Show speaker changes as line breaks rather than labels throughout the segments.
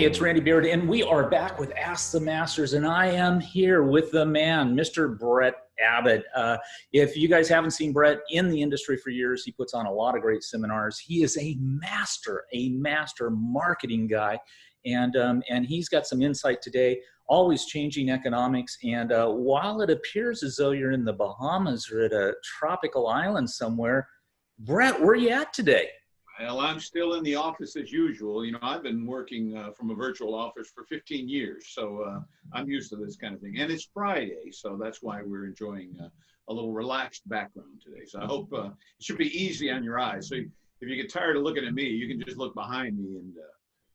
Hey, it's Randy Beard, and we are back with Ask the Masters, and I am here with the man, Mr. Brett Abbott. If you guys haven't seen Brett in the industry for years, he puts on a lot of great seminars. He is a master marketing guy, and he's got some insight today, always changing economics. And while it appears as though you're in the Bahamas or at a tropical island somewhere, Brett, where are you at today?
Well, I'm still in the office as usual. You know, I've been working from a virtual office for 15 years, so I'm used to this kind of thing. And it's Friday, so that's why we're enjoying a little relaxed background today. So I hope it should be easy on your eyes. So if you get tired of looking at me, you can just look behind me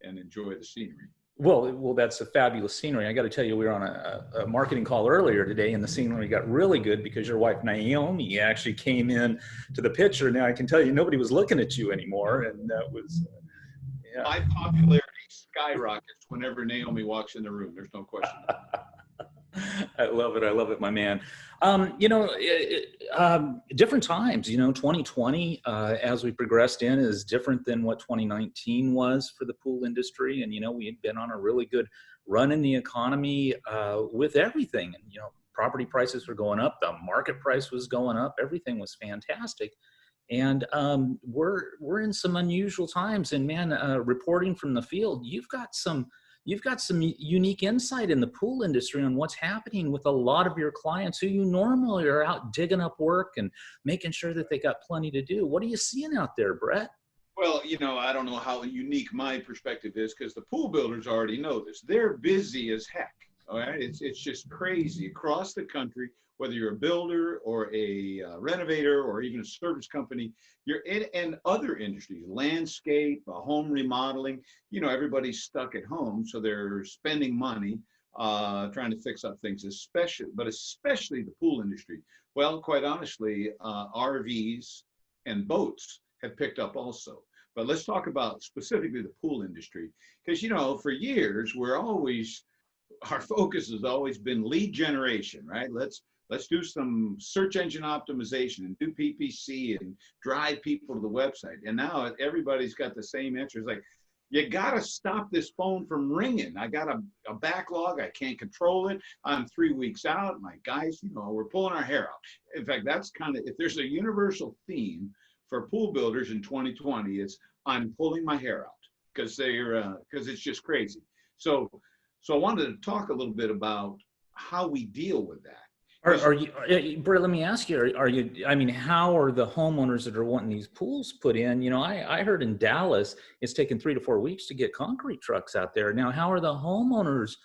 and enjoy the scenery.
Well, that's a fabulous scenery. I got to tell you, we were on a marketing call earlier today, and the scenery got really good because your wife Naomi actually came in to the picture. Now I can tell you, nobody was looking at you anymore, and that was
yeah. My popularity skyrockets whenever Naomi walks in the room. There's no question.
I love it, my man. Different times, 2020, as we progressed in, is different than what 2019 was for the pool industry. And, we had been on a really good run in the economy with everything. And, property prices were going up, the market price was going up, everything was fantastic. And we're in some unusual times. And man, reporting from the field, you've got some unique insight in the pool industry on what's happening with a lot of your clients who you normally are out digging up work and making sure that they got plenty to do. What are you seeing out there, Brett?
Well, I don't know how unique my perspective is because the pool builders already know this. They're busy as heck. All right. It's just crazy across the country, whether you're a builder or a renovator or even a service company, you're in and other industries, landscape, home remodeling, everybody's stuck at home. So they're spending money trying to fix up things, especially the pool industry. Well, quite honestly, RVs and boats have picked up also. But let's talk about specifically the pool industry, because, for years, our focus has always been lead generation, right? Let's do some search engine optimization and do PPC and drive people to the website. And now everybody's got the same answer. It's like, you got to stop this phone from ringing. I got a backlog. I can't control it. I'm 3 weeks out. My guys, we're pulling our hair out. In fact, that's if there's a universal theme for pool builders in 2020, it's I'm pulling my hair out because it's just crazy. So I wanted to talk a little bit about how we deal with that.
Are you, Brett, let me ask you, how are the homeowners that are wanting these pools put in? I heard in Dallas, it's taken 3 to 4 weeks to get concrete trucks out there. Now, how are the homeowners?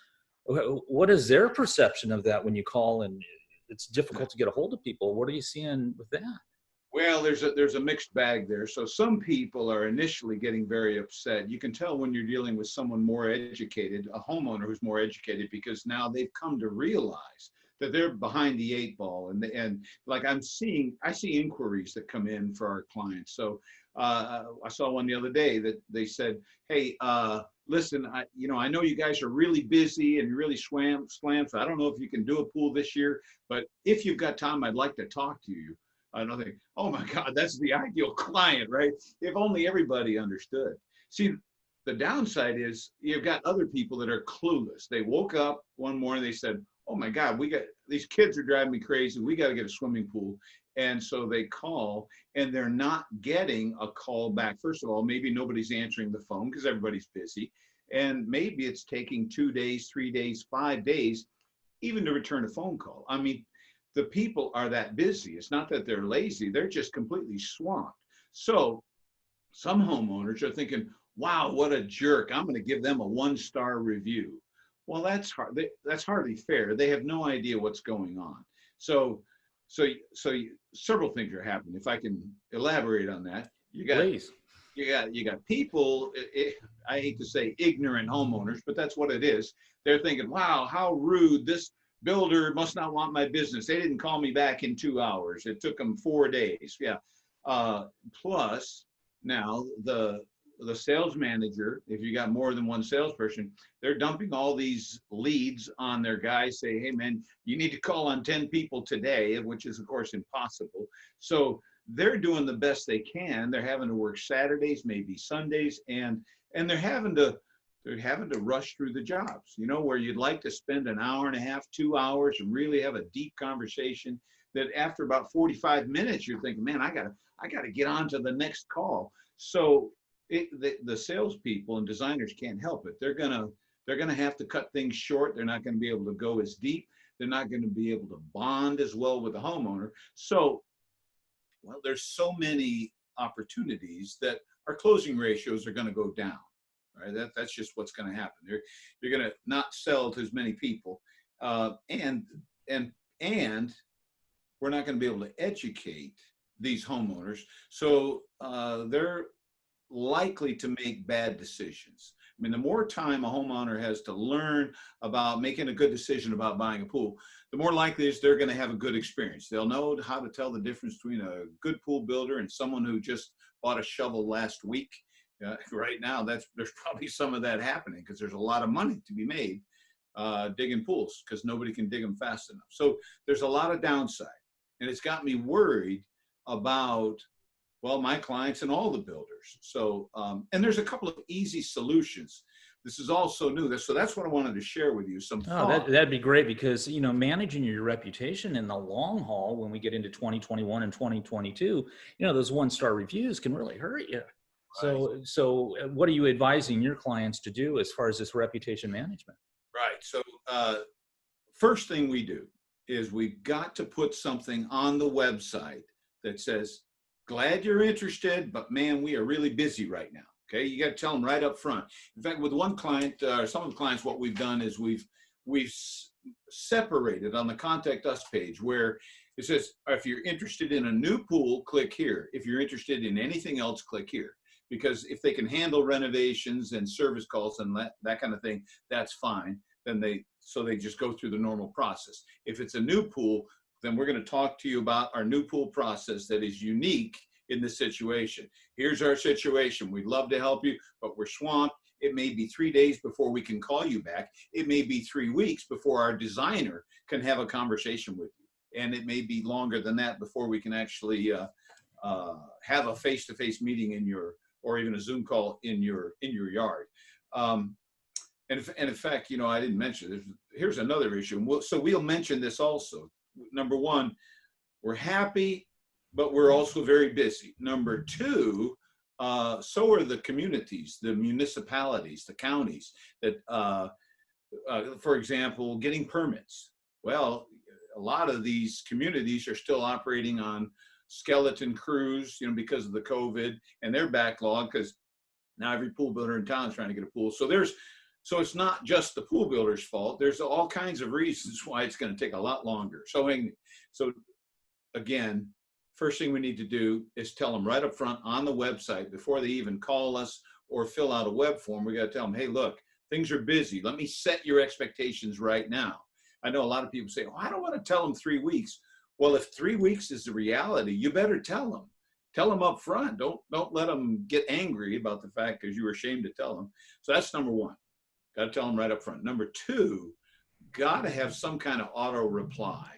What is their perception of that when you call and it's difficult to get a hold of people? What are you seeing with that?
Well, there's a mixed bag there. So some people are initially getting very upset. You can tell when you're dealing with someone more educated, a homeowner who's more educated, because now they've come to realize that they're behind the 8 ball. And like I see inquiries that come in for our clients. So I saw one the other day that they said, hey, listen, I know you guys are really busy and really slammed. So I don't know if you can do a pool this year, but if you've got time, I'd like to talk to you. I think, oh my God, that's the ideal client, right? If only everybody understood. See, the downside is you've got other people that are clueless. They woke up one morning, they said, oh my God, these kids are driving me crazy. We got to get a swimming pool. And so they call and they're not getting a call back. First of all, maybe nobody's answering the phone because everybody's busy. And maybe it's taking 2 days, 3 days, 5 days, even to return a phone call. I mean, the people are that busy. It's not that they're lazy. They're just completely swamped. So some homeowners are thinking, wow, what a jerk. I'm going to give them a 1-star review. Well, that's hardly fair. They have no idea what's going on. So several things are happening. If I can elaborate on that, you got people. I hate to say ignorant homeowners, but that's what it is. They're thinking, wow, how rude. This builder must not want my business. They didn't call me back in 2 hours. It took them 4 days. Yeah. Plus, now the sales manager, if you got more than one salesperson, they're dumping all these leads on their guys, say, hey man, you need to call on 10 people today, which is of course impossible. So they're doing the best they can. They're having to work Saturdays, maybe Sundays, and they're having to they're having to rush through the jobs, you know, where you'd like to spend an hour and a half, 2 hours and really have a deep conversation that after about 45 minutes, you're thinking, man, I gotta get on to the next call. So the salespeople and designers can't help it. They're gonna have to cut things short. They're not gonna be able to go as deep. They're not gonna be able to bond as well with the homeowner. So, well, there's so many opportunities that our closing ratios are gonna go down. Right, that's just what's going to happen. You're going to not sell to as many people, and we're not going to be able to educate these homeowners, so they're likely to make bad decisions. I mean, the more time a homeowner has to learn about making a good decision about buying a pool, the more likely is they're going to have a good experience. They'll know how to tell the difference between a good pool builder and someone who just bought a shovel last week. Right now, there's probably some of that happening because there's a lot of money to be made digging pools because nobody can dig them fast enough. So there's a lot of downside, and it's got me worried about, well, my clients and all the builders. So, and there's a couple of easy solutions. This is all so new. So that's what I wanted to share with you. Some thoughts.
That'd be great because, you know, managing your reputation in the long haul when we get into 2021 and 2022, you know, those 1-star reviews can really hurt you. So what are you advising your clients to do as far as this reputation management?
Right. So first thing we do is we've got to put something on the website that says, glad you're interested, but man, we are really busy right now. Okay. You got to tell them right up front. In fact, with one client, some of the clients, what we've done is we've separated on the contact us page where it says, if you're interested in a new pool, click here. If you're interested in anything else, click here. Because if they can handle renovations and service calls and that kind of thing, that's fine. Then they just go through the normal process. If it's a new pool, then we're going to talk to you about our new pool process that is unique in this situation. Here's our situation. We'd love to help you, but we're swamped. It may be 3 days before we can call you back. It may be 3 weeks before our designer can have a conversation with you. And it may be longer than that before we can actually have a face-to-face meeting or even a Zoom call in your yard. And in fact, you know, I didn't mention this. Here's another issue. So we'll mention this also. Number one, we're happy, but we're also very busy. Number two, so are the communities, the municipalities, the counties that, for example, getting permits. Well, a lot of these communities are still operating on skeleton crews, you know, because of the COVID and their backlog, because now every pool builder in town is trying to get a pool. So it's not just the pool builder's fault. There's all kinds of reasons why it's going to take a lot longer. So again, first thing we need to do is tell them right up front on the website before they even call us or fill out a web form. We got to tell them, hey, look, things are busy. Let me set your expectations right now. I know a lot of people say, oh, I don't want to tell them 3 weeks. Well, if 3 weeks is the reality, you better tell them. Tell them up front. Don't let them get angry about the fact because you were ashamed to tell them. So that's number one. Got to tell them right up front. Number two, got to have some kind of auto reply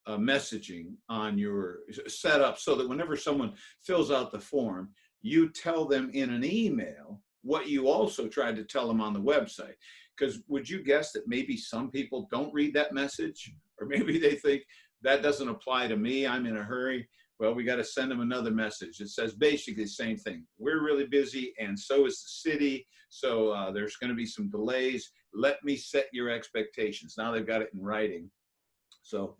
messaging on your setup so that whenever someone fills out the form, you tell them in an email what you also tried to tell them on the website. Because would you guess that maybe some people don't read that message? Or maybe they think, that doesn't apply to me, I'm in a hurry. Well, we got to send them another message. It says basically the same thing. We're really busy and so is the city. So there's going to be some delays. Let me set your expectations. Now they've got it in writing. So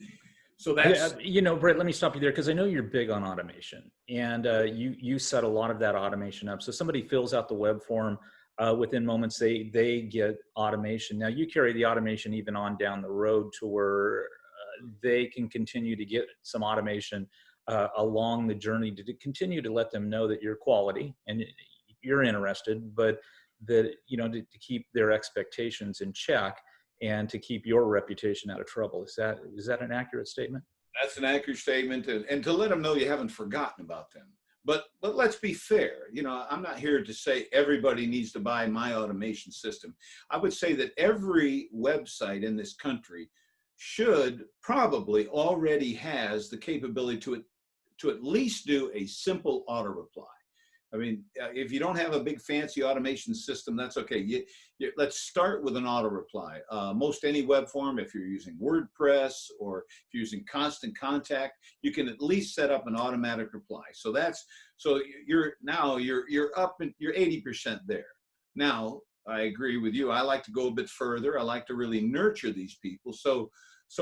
that's,
you know, Brett, let me stop you there because I know you're big on automation and you set a lot of that automation up. So somebody fills out the web form within moments, they get automation. Now you carry the automation even on down the road to where they can continue to get some automation along the journey to continue to let them know that you're quality and you're interested, but that, you know, to keep their expectations in check and to keep your reputation out of trouble. Is that an accurate statement?
That's an accurate statement, and to let them know you haven't forgotten about them. But let's be fair. You know, I'm not here to say everybody needs to buy my automation system. I would say that every website in this country should probably already has the capability to at least do a simple auto reply. I mean, if you don't have a big fancy automation system, that's okay. Let's start with an auto reply. Most any web form, if you're using WordPress or if you're using Constant Contact, you can at least set up an automatic reply. So you're up and you're 80% there. Now, I agree with you. I like to go a bit further. I like to really nurture these people. So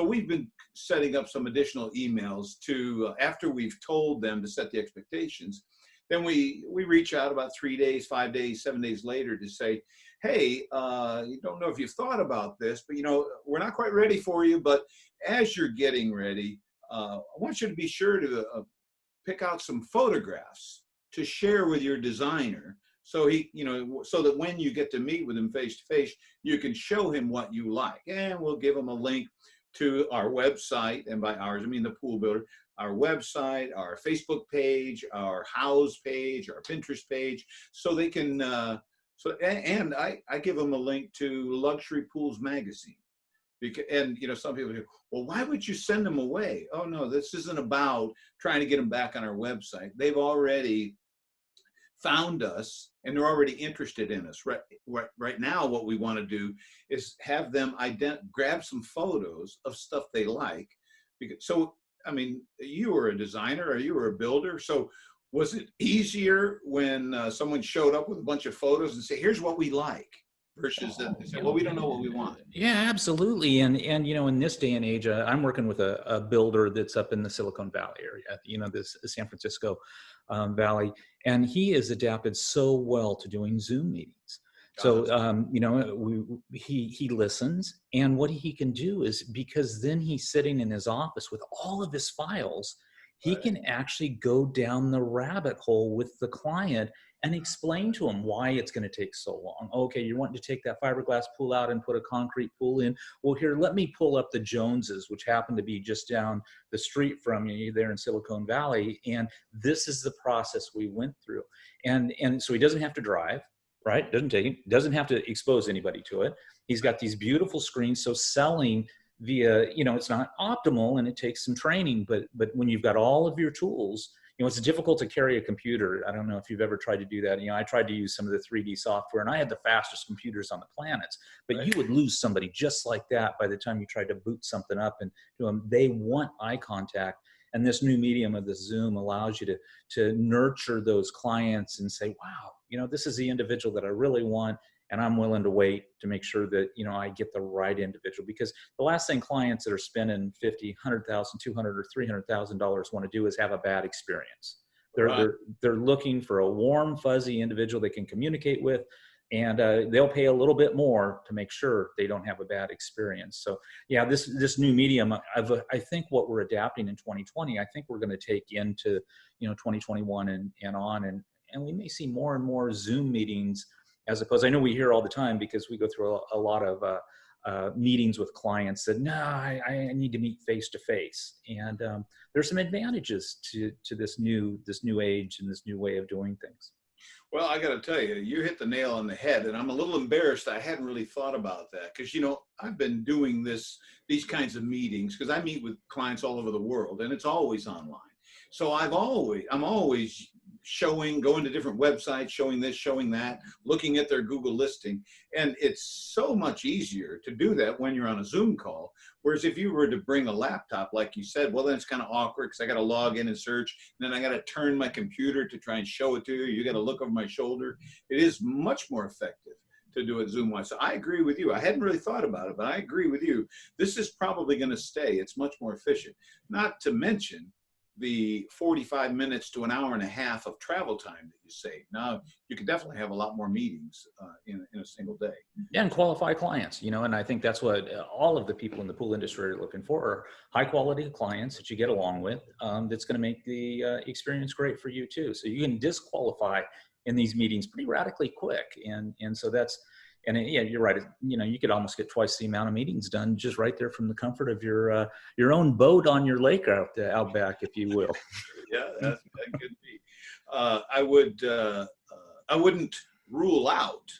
we've been setting up some additional emails to, after we've told them to set the expectations, then we reach out about 3 days, 5 days, 7 days later to say, hey, you don't know if you've thought about this, but we're not quite ready for you. But as you're getting ready, I want you to be sure to pick out some photographs to share with your designer. So so that when you get to meet with him face to face, you can show him what you like. And we'll give him a link to our website, and by ours, I mean the Pool Builder, our website, our Facebook page, our house page, our Pinterest page, so they can, and I give them a link to Luxury Pools Magazine. And some people go, well, why would you send them away? Oh no, this isn't about trying to get them back on our website. They've already found us and they're already interested in us. Right now, what we want to do is have them grab some photos of stuff they like. So, I mean, you were a designer or you were a builder. So was it easier when someone showed up with a bunch of photos and say, here's what we like, versus that they say, well, we don't know what we want?
Yeah, absolutely. And in this day and age, I'm working with a builder that's up in the Silicon Valley area, this San Francisco Valley, and he has adapted so well to doing Zoom meetings. So, he listens, and what he can do is, because then he's sitting in his office with all of his files, he can actually go down the rabbit hole with the client and explain to him why it's going to take so long. Okay, you're wanting to take that fiberglass pool out and put a concrete pool in. Well, here, let me pull up the Joneses, which happen to be just down the street from you there in Silicon Valley. And this is the process we went through. And so he doesn't have to drive, right? Doesn't have to expose anybody to it. He's got these beautiful screens. So selling via, it's not optimal and it takes some training, but when you've got all of your tools, it's difficult to carry a computer. I don't know if you've ever tried to do that. I tried to use some of the 3D software, and I had the fastest computers on the planet, but you would lose somebody just like that by the time you tried to boot something up and do them. They want eye contact. And this new medium of the Zoom allows you to nurture those clients and say, wow, this is the individual that I really want. And I'm willing to wait to make sure that, I get the right individual, because the last thing clients that are spending $50,000, $100,000, $200,000 or $300,000 want to do is have a bad experience. They're looking for a warm, fuzzy individual they can communicate with, and they'll pay a little bit more to make sure they don't have a bad experience. So yeah, this new medium, I think what we're adapting in 2020, I think we're going to take into 2021 and on, and we may see more and more Zoom meetings. As opposed, I know we hear all the time, because we go through a lot of meetings with clients that, no, I need to meet face to face. And there's some advantages to this new age and this new way of doing things.
Well, I got to tell you, you hit the nail on the head, and I'm a little embarrassed I hadn't really thought about that, because I've been doing these kinds of meetings because I meet with clients all over the world, and it's always online. So I'm always going to different websites, showing this, showing that, looking at their Google listing. And it's so much easier to do that when you're on a Zoom call. Whereas if you were to bring a laptop, like you said, well, then it's kind of awkward, because I got to log in and search, and then I got to turn my computer to try and show it to you. You got to look over my shoulder. It is much more effective to do it Zoom-wise. So I agree with you. I hadn't really thought about it, but I agree with you. This is probably going to stay. It's much more efficient. Not to mention the 45 minutes to an hour and a half of travel time that you save. Now, you could definitely have a lot more meetings in a single day.
Yeah, and qualify clients, and I think that's what all of the people in the pool industry are looking for, are high quality clients that you get along with, that's going to make the experience great for you too. So you can disqualify in these meetings pretty radically quick. And so that's, and yeah, you're right. You could almost get twice the amount of meetings done just right there from the comfort of your own boat on your lake out back, if you will.
Yeah, that could be. I wouldn't rule out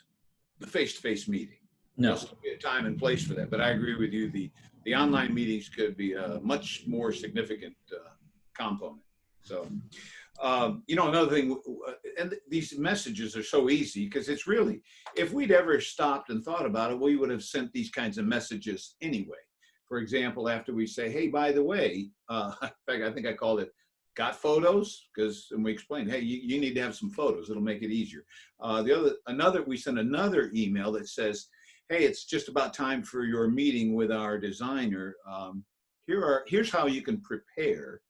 the face-to-face meeting.
No,
there's be a time and place for that. But I agree with you. The online meetings could be a much more significant component. So, Another thing, and these messages are so easy because it's really, if we'd ever stopped and thought about it, we would have sent these kinds of messages anyway. For example, after we say, hey, by the way, in fact, I think I called it, got photos? And we explained, hey, you need to have some photos. It'll make it easier. We sent another email that says, hey, it's just about time for your meeting with our designer. Here's how you can prepare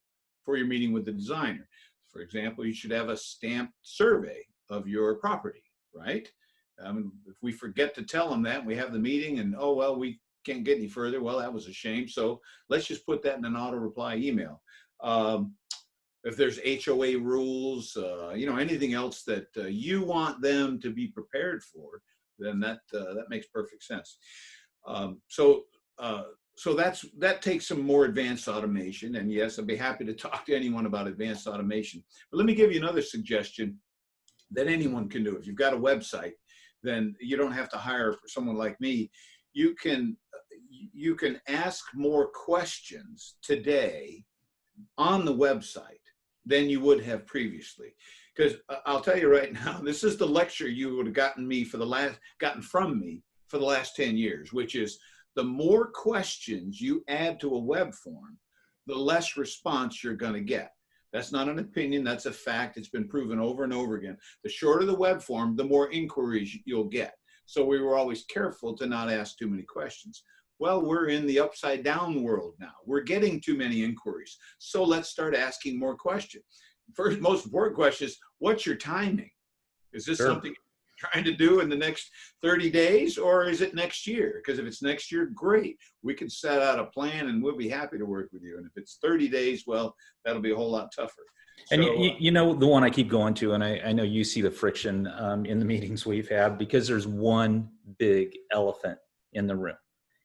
for your meeting with the designer. For example, you should have a stamped survey of your property, right? If we forget to tell them that, and we have the meeting and, oh, well, we can't get any further. Well, that was a shame. So let's just put that in an auto reply email. If there's HOA rules, anything else that you want them to be prepared for, then that makes perfect sense. So that takes some more advanced automation. And yes, I'd be happy to talk to anyone about advanced automation. But let me give you another suggestion that anyone can do. If you've got a website, then you don't have to hire someone like me. You can ask more questions today on the website than you would have previously. Because I'll tell you right now, this is the lecture you would have gotten from me for the last 10 years, which is the more questions you add to a web form, the less response you're going to get. That's not an opinion, that's a fact. It's been proven over and over again. The shorter the web form, the more inquiries you'll get. So we were always careful to not ask too many questions. Well, we're in the upside down world now. We're getting too many inquiries. So let's start asking more questions. First, most important question is, what's your timing? Is this something you're trying to do in the next 30 days, or is it next year? Because if it's next year, great. We can set out a plan and we'll be happy to work with you. And if it's 30 days, well, that'll be a whole lot tougher.
And the one I keep going to, and I know you see the friction in the meetings we've had, because there's one big elephant in the room.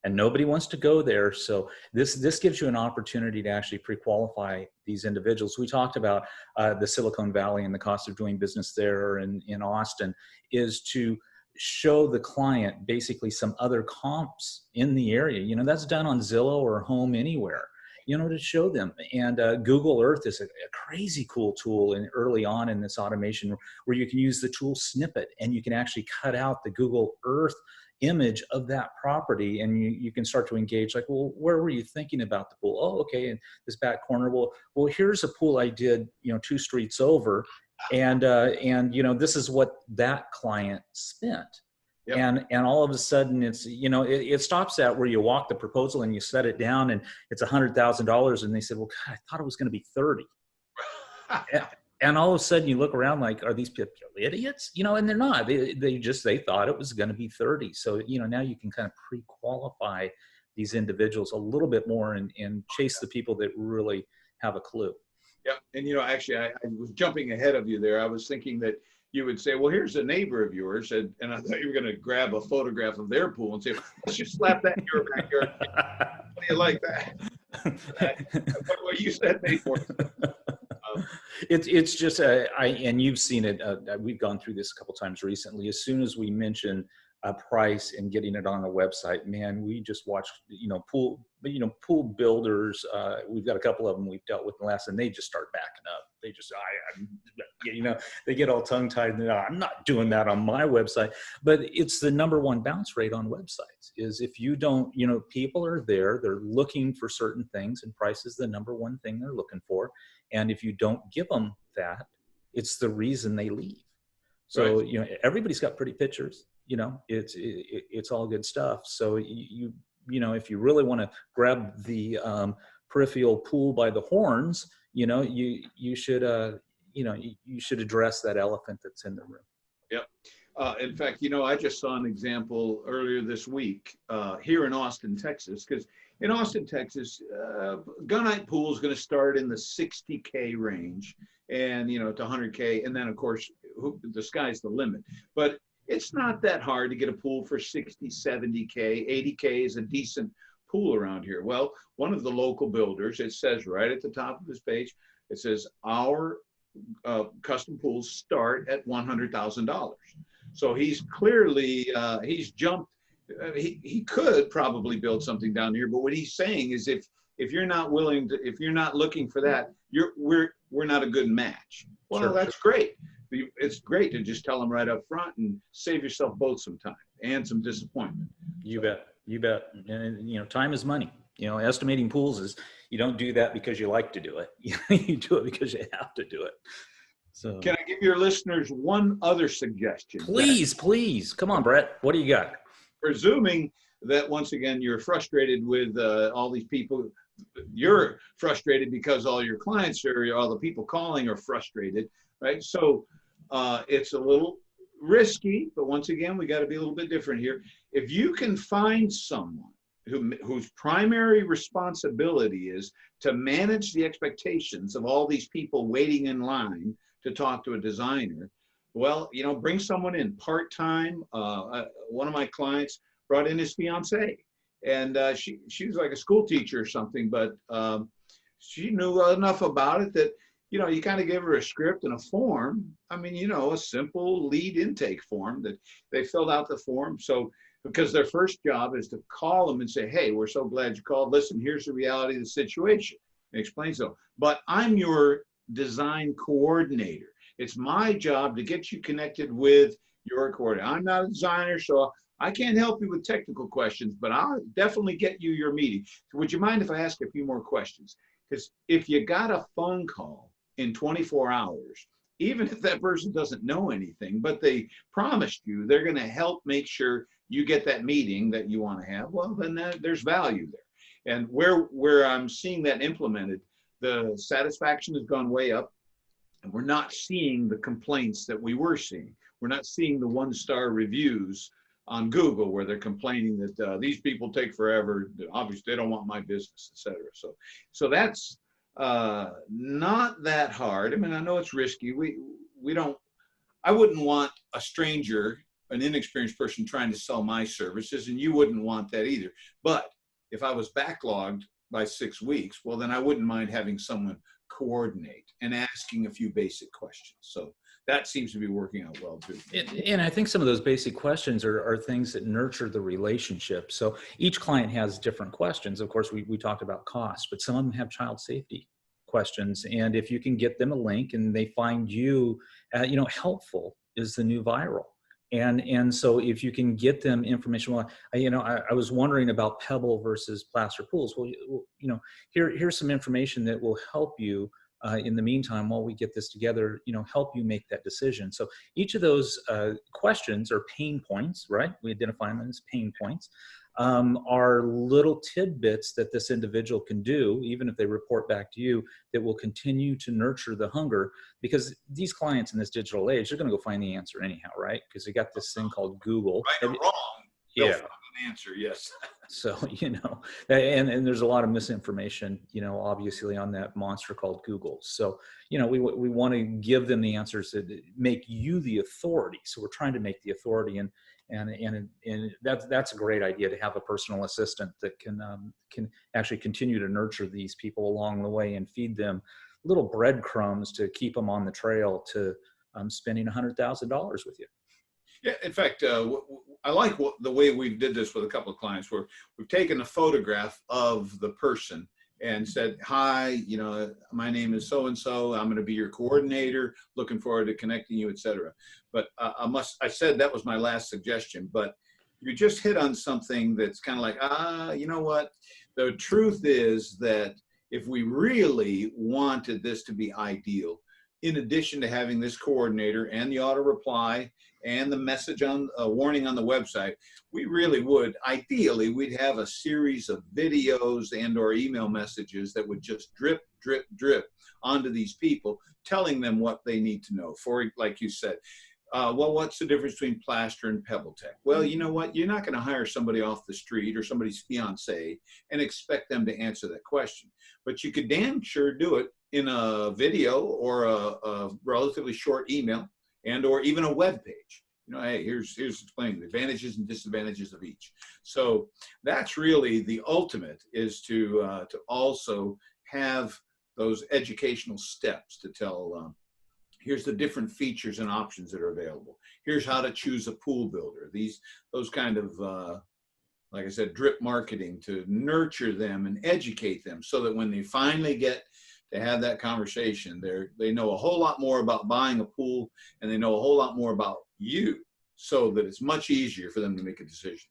And nobody wants to go there. So this gives you an opportunity to actually pre-qualify these individuals. We talked about the Silicon Valley and the cost of doing business there in Austin, is to show the client basically some other comps in the area. That's done on Zillow or Home Anywhere, to show them. And Google Earth is a crazy cool tool and early on in this automation, where you can use the tool snippet and you can actually cut out the Google Earth image of that property, and you can start to engage, like, well, where were you thinking about the pool? Oh, okay, in this back corner. Well, here's a pool I did 2 streets over, and this is what that client spent. Yep. And all of a sudden it's it stops at where you walk the proposal and you set it down and it's $100,000, and they said, well, God, I thought it was going to be 30. And all of a sudden you look around like, are these people idiots? And they're not. They thought it was going to be 30. So, now you can kind of pre-qualify these individuals a little bit more and chase the people that really have a clue.
Yeah. And, actually, I was jumping ahead of you there. I was thinking that you would say, well, here's a neighbor of yours. And I thought you were going to grab a photograph of their pool and say, let's just slap that in your backyard. How do you like that? What you said made more sense.
It's just and you've seen it. We've gone through this a couple times recently. As soon as we mention a price and getting it on a website, man, we just watch pool builders. We've got a couple of them we've dealt with in the last, and they just start backing up. They just they get all tongue tied. And I'm not doing that on my website. But it's the number one bounce rate on websites. Is if you don't, people are there, they're looking for certain things, and price is the number one thing they're looking for. And if you don't give them that, it's the reason they leave. So, right. Everybody's got pretty pictures, it's all good stuff. So if you really want to grab the peripheral pool by the horns, you should address that elephant that's in the room.
Yep. In fact, I just saw an example earlier this week here in Austin, Texas, because in Austin, Texas, gunite pool is going to start in the $60K range and, to $100K. And then, of course, the sky's the limit. But it's not that hard to get a pool for $60, $70K. $80K is a decent pool around here. Well, one of the local builders, it says right at the top of this page, it says our custom pools start at $100,000. So he's clearly, he's jumped. He could probably build something down here, but what he's saying is if you're not willing to, if you're not looking for that, we're not a good match. Well,
Sure, sure.
that's great. It's great to just tell them right up front and save yourself both some time and some disappointment.
You bet. You bet. And you know, time is money. You know, estimating pools is, you don't do that because you like to do it. You do it because you have to do it. So
Can I give your listeners one other suggestion?
please, please, come on, Brett. What do you got?
Presuming that once again you're frustrated with all these people, you're frustrated because all your clients or all the people calling are frustrated, right? So it's a little risky, but once again, we got to be a little bit different here. If you can find someone whose primary responsibility is to manage the expectations of all these people waiting in line to talk to a designer, well, you know, bring someone in part-time. One of my clients brought in his fiance, and she was like a school teacher or something, but she knew enough about it that, you know, you kind of give her a script and a form. I mean, you know, a simple lead intake form that they filled out the form. So, because their first job is to call them and say, hey, we're so glad you called. Listen, here's the reality of the situation. And explain so. But I'm your design coordinator. It's my job to get you connected with your coordinator. I'm not a designer, so I can't help you with technical questions, but I'll definitely get you your meeting. So would you mind if I ask a few more questions? Because if you got a phone call in 24 hours, even if that person doesn't know anything, but they promised you they're going to help make sure you get that meeting that you want to have, well, then there's value there. And where I'm seeing that implemented, the satisfaction has gone way up, and we're not seeing the complaints that we were seeing. We're not seeing the one-star reviews on Google where they're complaining that these people take forever. Obviously, they don't want my business, etc. So that's not that hard. I mean, I know it's risky. We don't. I wouldn't want a stranger, an inexperienced person trying to sell my services, and you wouldn't want that either. But if I was backlogged by 6 weeks, well, then I wouldn't mind having someone coordinate and asking a few basic questions. So that seems to be working out well too.
And I think some of those basic questions are things that nurture the relationship. So each client has different questions. Of course, we talked about cost, but some of them have child safety questions. And if you can get them a link and they find you, you know, helpful is the new viral. And so if you can get them information, well, I was wondering about pebble versus plaster pools. Well, you know, here's some information that will help you in the meantime while we get this together, you know, help you make that decision. So each of those questions are pain points, right? We identify them as pain points. Are little tidbits that this individual can do, even if they report back to you, that will continue to nurture the hunger, because these clients in this digital age, they're going to go find the answer anyhow, right? Because they got this thing called Google.
Right or wrong, they'll find an answer, yes.
So, you know, and there's a lot of misinformation, you know, obviously on that monster called Google. So, you know, we want to give them the answers that make you the authority. So we're trying to make the authority, and that's a great idea, to have a personal assistant that can actually continue to nurture these people along the way and feed them little breadcrumbs to keep them on the trail to spending $100,000 with you.
Yeah, in fact, I like the way we did this with a couple of clients, where we've taken a photograph of the person and said, hi, you know, my name is so-and-so, I'm going to be your coordinator, looking forward to connecting you, etc. But I said that was my last suggestion, but you just hit on something that's kind of like, you know what? The truth is that if we really wanted this to be ideal, in addition to having this coordinator and the auto reply and the message on warning on the website, we really would, ideally, we'd have a series of videos and or email messages that would just drip, drip, drip onto these people, telling them what they need to know. For, like you said, well, what's the difference between plaster and pebble tech? Well, you know what? You're not going to hire somebody off the street or somebody's fiance and expect them to answer that question. But you could damn sure do it in a video or a relatively short email and or even a web page. You know, hey, here's explaining the advantages and disadvantages of each. So that's really the ultimate, is to also have those educational steps to tell, here's the different features and options that are available. Here's how to choose a pool builder. Those kind of, like I said, drip marketing to nurture them and educate them so that when they finally get to have that conversation. They know a whole lot more about buying a pool, and they know a whole lot more about you, so that it's much easier for them to make a decision.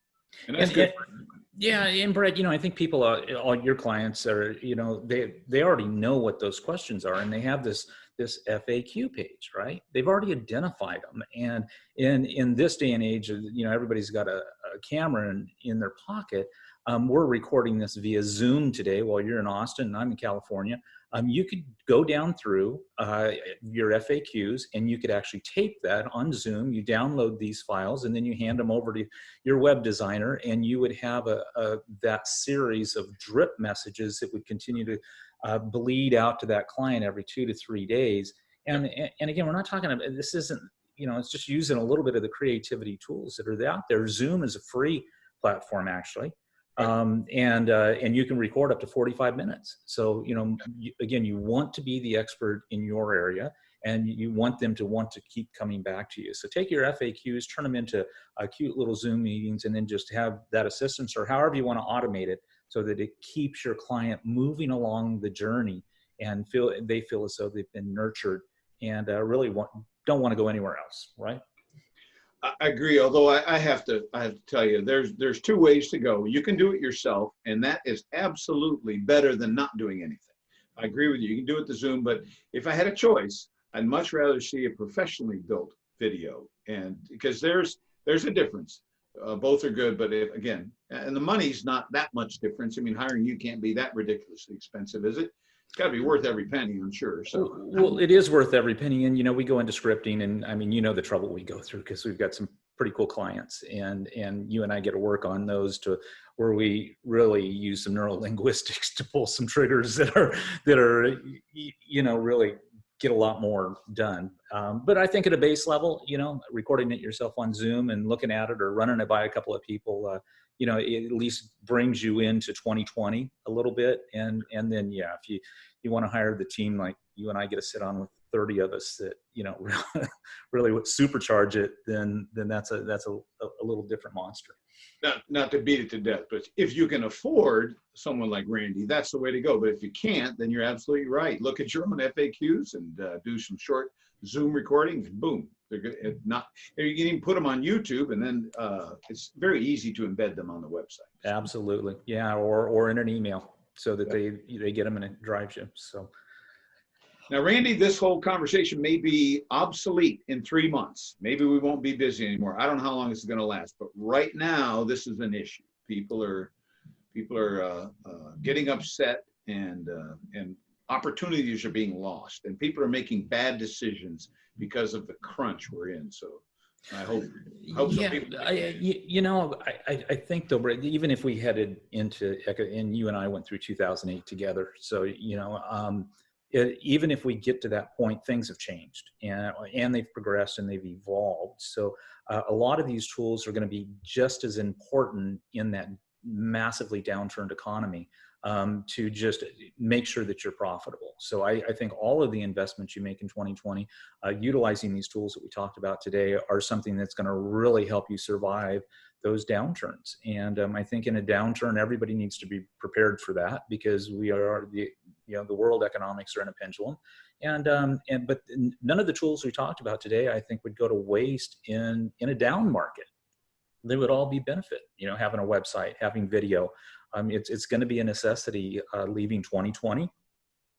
And that's good.
Yeah, and Brett, I think people, all your clients are, they already know what those questions are, and they have this FAQ page, right? They've already identified them, and in this day and age, everybody's got a camera in their pocket. We're recording this via Zoom today while you're in Austin and I'm in California. You could go down through your FAQs, and you could actually tape that on Zoom. You download these files, and then you hand them over to your web designer, and you would have that series of drip messages that would continue to bleed out to that client every 2 to 3 days. And again, we're not talking about, this isn't, it's just using a little bit of the creativity tools that are out there. Zoom is a free platform, actually. And you can record up to 45 minutes. So, again, you want to be the expert in your area, and you want them to want to keep coming back to you. So take your FAQs, turn them into cute little Zoom meetings, and then just have that assistance, or however you want to automate it, so that it keeps your client moving along the journey and they feel as though they've been nurtured and really don't want to go anywhere else, right?
I agree. Although I have to tell you, there's 2 ways to go. You can do it yourself, and that is absolutely better than not doing anything. I agree with you. You can do it to Zoom, but if I had a choice, I'd much rather see a professionally built video, and because there's a difference. Both are good, but again, and the money's not that much difference. I mean, hiring you can't be that ridiculously expensive, is it? It's got to be worth every penny, I'm sure. So,
well, it is worth every penny. And, we go into scripting, and I mean, the trouble we go through, because we've got some pretty cool clients, and you and I get to work on those where we really use some neural linguistics to pull some triggers that are, really get a lot more done. But I think at a base level, recording it yourself on Zoom and looking at it or running it by a couple of people, it at least brings you into 2020 a little bit. And then, if you want to hire the team, like you and I get to sit on with 30 of us that, really would supercharge it, then that's a little different monster.
Not to beat it to death, but if you can afford someone like Randy, that's the way to go. But if you can't, then you're absolutely right. Look at your own FAQs and do some short Zoom recordings. Boom, they're good. If not, you can even put them on YouTube, and then it's very easy to embed them on the website.
Absolutely, yeah, or in an email, so that they get them and it drives you. So.
Now, Randy, this whole conversation may be obsolete in 3 months. Maybe we won't be busy anymore. I don't know how long this is going to last, but right now, this is an issue. People are getting upset, and opportunities are being lost, and people are making bad decisions because of the crunch we're in. So I hope
yeah,
some
I think though, Brett, even if we headed into, and you and I went through 2008 together, so even if we get to that point, things have changed, and they've progressed and they've evolved. So a lot of these tools are going to be just as important in that massively downturned economy, to just make sure that you're profitable. So I think all of the investments you make in 2020, utilizing these tools that we talked about today, are something that's going to really help you survive those downturns. And I think in a downturn, everybody needs to be prepared for that, because we are the world economics are in a pendulum, but none of the tools we talked about today, I think, would go to waste in a down market. They would all be benefit. Having a website, having video, it's going to be a necessity leaving 2020.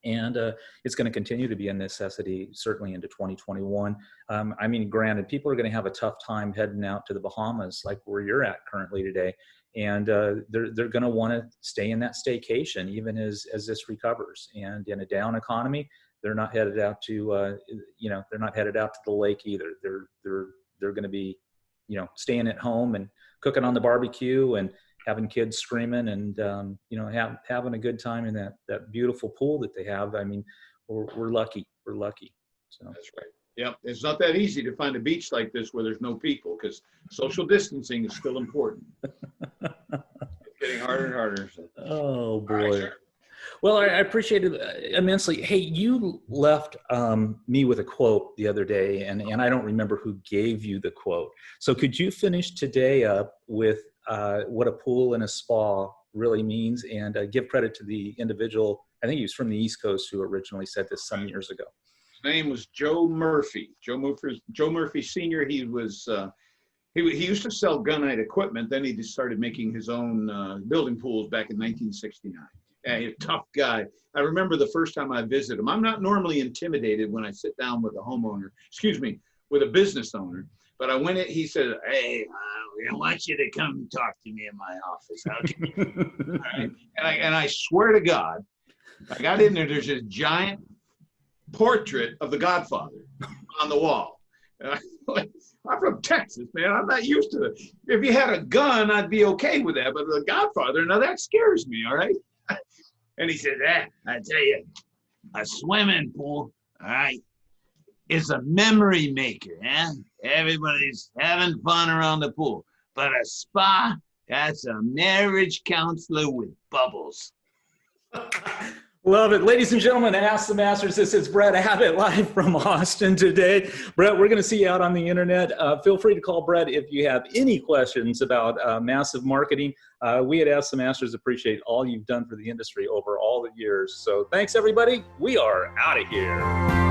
And it's going to continue to be a necessity certainly into 2021. I mean, granted, people are going to have a tough time heading out to the Bahamas, like where you're at currently today. And they're going to want to stay in that staycation even as this recovers. And in a down economy, they're not headed out to they're not headed out to the lake either. They're going to be staying at home and cooking on the barbecue and having kids screaming and having a good time in that beautiful pool that they have. I mean, we're lucky. We're lucky. So
that's right. Yeah, it's not that easy to find a beach like this where there's no people, because social distancing is still important. It's getting harder and harder. So.
Oh boy.
Right, sure.
Well, I appreciate it immensely. Hey, you left me with a quote the other day, and I don't remember who gave you the quote. So could you finish today up with what a pool and a spa really means, and give credit to the individual I think he was from the East Coast who originally said this some years ago.
His name was Joe Murphy. Joe Murphy Sr. He was he used to sell gunite equipment. Then he just started making his own building pools back in 1969. A tough guy. I remember the first time I visited him. I'm not normally intimidated when I sit down with a homeowner, with a business owner. But I went in, he said, "Hey, I want you to come talk to me in my office." All right. And I swear to God, I got in there, there's this giant portrait of the Godfather on the wall. And I'm from Texas, man. I'm not used to it. If you had a gun, I'd be okay with that. But the Godfather, now that scares me, all right? And he said, I tell you, a swimming pool, all right, is a memory maker, huh? Everybody's having fun around the pool. But a spa, that's a marriage counselor with bubbles.
Love it. Ladies and gentlemen, Ask the Masters. This is Brett Abbott live from Austin today. Brett, we're going to see you out on the internet. Feel free to call Brett if you have any questions about massive marketing. We at Ask the Masters appreciate all you've done for the industry over all the years. So thanks, everybody. We are out of here.